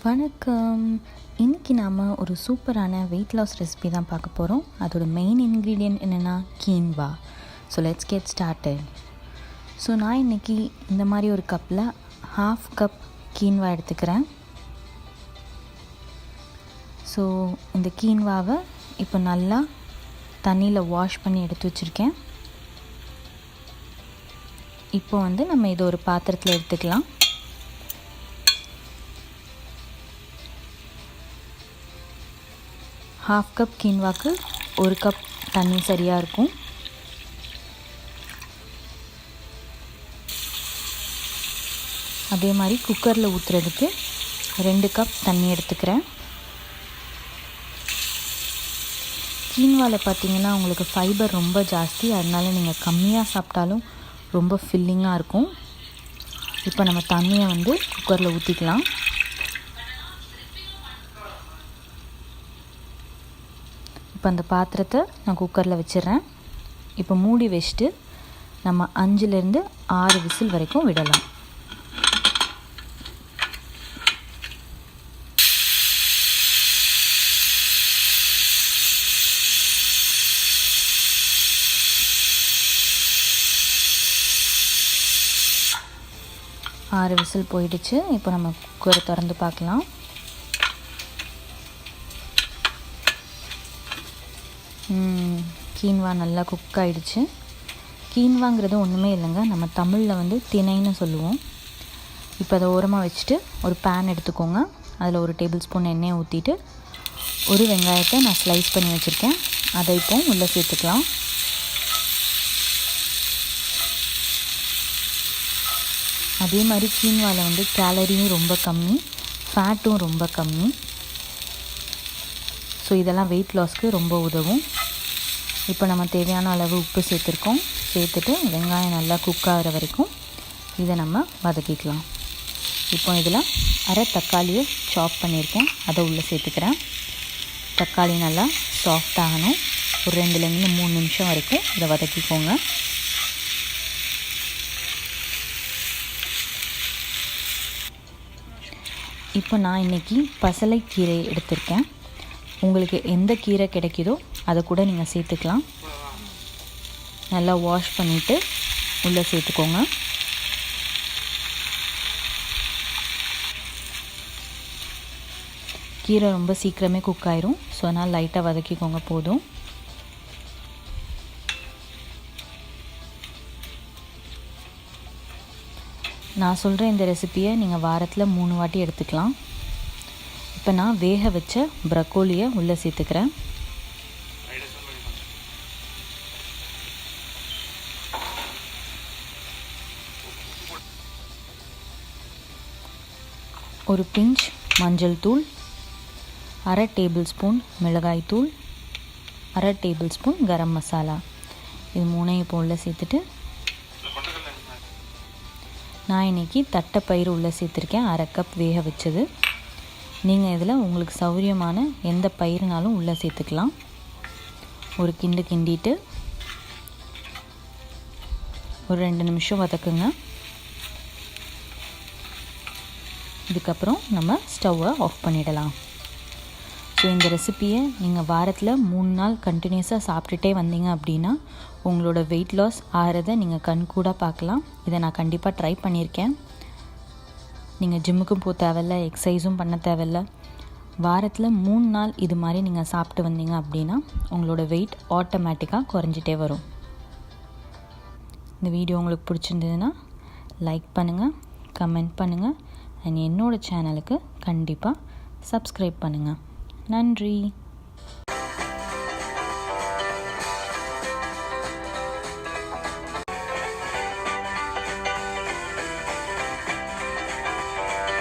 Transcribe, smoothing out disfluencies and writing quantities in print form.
வணக்கம். இன்றைக்கி நாம் ஒரு சூப்பரான வெயிட் லாஸ் ரெசிபி தான் பார்க்க போகிறோம். அதோட மெயின் இன்க்ரீடியன்ட் என்னென்னா quinoa. So let's get started. So நான் இன்றைக்கி இந்த மாதிரி ஒரு கப்பில் 1/2 கப் கீன்வா எடுத்துக்கிறேன். ஸோ இந்த கீன்வாவை இப்போ நல்லா தண்ணியில் வாஷ் பண்ணி எடுத்து வச்சுருக்கேன். இப்போ நம்ம இதை ஒரு பாத்திரத்தில் எடுத்துக்கலாம். ஹாஃப் கப் கீன்வாக்கு 1 கப் தண்ணி சரியாக இருக்கும். அதே மாதிரி குக்கரில் ஊற்றுறதுக்கு 2 கப் தண்ணி எடுத்துக்கிறேன். கீன்வாவில் பார்த்திங்கன்னா உங்களுக்கு ஃபைபர் ரொம்ப ஜாஸ்தி, அதனால் நீங்கள் கம்மியாக சாப்பிட்டாலும் ரொம்ப ஃபில்லிங்காக இருக்கும். இப்போ நம்ம தண்ணியை குக்கரில் ஊற்றிக்கலாம். இப்போ அந்த பாத்திரத்தை நான் குக்கரில் வச்சிடுறேன். இப்போ மூடி வச்சுட்டு நம்ம 5லேருந்து 6 விசில் வரைக்கும் விடலாம். ஆறு விசில் போயிடுச்சு. இப்போ நம்ம குக்கரை திறந்து பார்க்கலாம். கீன்வா நல்லா குக் ஆகிடுச்சு. கீன்வாங்கிறது ஒன்றுமே இல்லைங்க, நம்ம தமிழில் திணைன்னு சொல்லுவோம். இப்போ அதை ஓரமாக வச்சுட்டு ஒரு பேன் எடுத்துக்கோங்க. அதில் 1 டேபிள் ஸ்பூன் எண்ணெயை ஊற்றிட்டு 1 வெங்காயத்தை நான் ஸ்லைஸ் பண்ணி வச்சுருக்கேன். அதை இப்போ உள்ளே சேர்த்துக்கலாம். அதே மாதிரி கீன்வாவில் கேலரியும் ரொம்ப கம்மி, ஃபேட்டும் ரொம்ப கம்மி. ஸோ இதெல்லாம் வெயிட் லாஸ்க்கு ரொம்ப உதவும். இப்போ நம்ம தேவையான அளவு உப்பு சேர்த்துருக்கோம். சேர்த்துட்டு வெங்காயம் நல்லா குக் ஆகிற வரைக்கும் இதை நம்ம வதக்கிக்கலாம். இப்போ இதில் அரை தக்காளியை சாப் பண்ணியிருக்கேன், அதை உள்ளே சேர்த்துக்கிறேன். தக்காளி நல்லா சாஃப்ட் ஆகணும். ஒரு 2லேருந்து 3 நிமிஷம் வரைக்கும் இதை வதக்கிக்கோங்க. இப்போ நான் இன்றைக்கி பசலைக்கீரை எடுத்திருக்கேன். உங்களுக்கு எந்த கீரை கிடைக்குதோ அதை கூட நீங்கள் சேர்த்துக்கலாம். நல்லா வாஷ் பண்ணிவிட்டு உள்ளே சேர்த்துக்கோங்க. கீரை ரொம்ப சீக்கிரமே குக் ஆயிரும். ஸோ அதனால் லைட்டாக வதக்கிக்கோங்க போதும். நான் சொல்கிற இந்த ரெசிப்பியை நீங்கள் வாரத்தில் 3 வாட்டி எடுத்துக்கலாம். இப்போ நான் வேக வச்ச ப்ரக்கோலியை உள்ளே சேர்த்துக்கிறேன். ஒரு பிஞ்ச் மஞ்சள் தூள், அரை டேபிள் ஸ்பூன் மிளகாய் தூள், அரை டேபிள் ஸ்பூன் கரம் மசாலா, இது 3ஐயும் இப்போ உள்ளே சேர்த்துட்டு நான் இன்றைக்கி தட்டைப்பயிறு உள்ளே சேர்த்துருக்கேன். அரை கப் வேக வச்சது. நீங்கள் இதில் உங்களுக்கு சௌகரியமான எந்த பயிர்னாலும் உள்ளே சேர்த்துக்கலாம். ஒரு கிண்டிட்டு ஒரு 2 நிமிஷம் வதக்குங்க. இதுக்கப்புறம் நம்ம ஸ்டவ்வை ஆஃப் பண்ணிடலாம். ஸோ இந்த ரெசிப்பியை நீங்கள் வாரத்தில் 3 நாள் கண்டினியூஸாக சாப்பிட்டுட்டே வந்தீங்க அப்படின்னா உங்களோட வெயிட் லாஸ் ஆகிறத நீங்கள் கண்கூடாக பார்க்கலாம். இதை நான் கண்டிப்பாக ட்ரை பண்ணியிருக்கேன். நீங்கள் ஜிம்முக்கும் போக தேவையில்ல, எக்ஸசைஸும் பண்ண தேவையில்ல. வாரத்தில் 3 நாள் இது மாதிரி நீங்கள் சாப்பிட்டு வந்தீங்க அப்படின்னா உங்களோட வெயிட் ஆட்டோமேட்டிக்காக குறைஞ்சிட்டே வரும். இந்த வீடியோ உங்களுக்கு பிடிச்சிருந்ததுன்னா லைக் பண்ணுங்கள், கமெண்ட் பண்ணுங்கள், அண்ட் என்னோடய சேனலுக்கு கண்டிப்பாக சப்ஸ்கிரைப் பண்ணுங்கள். நன்றி.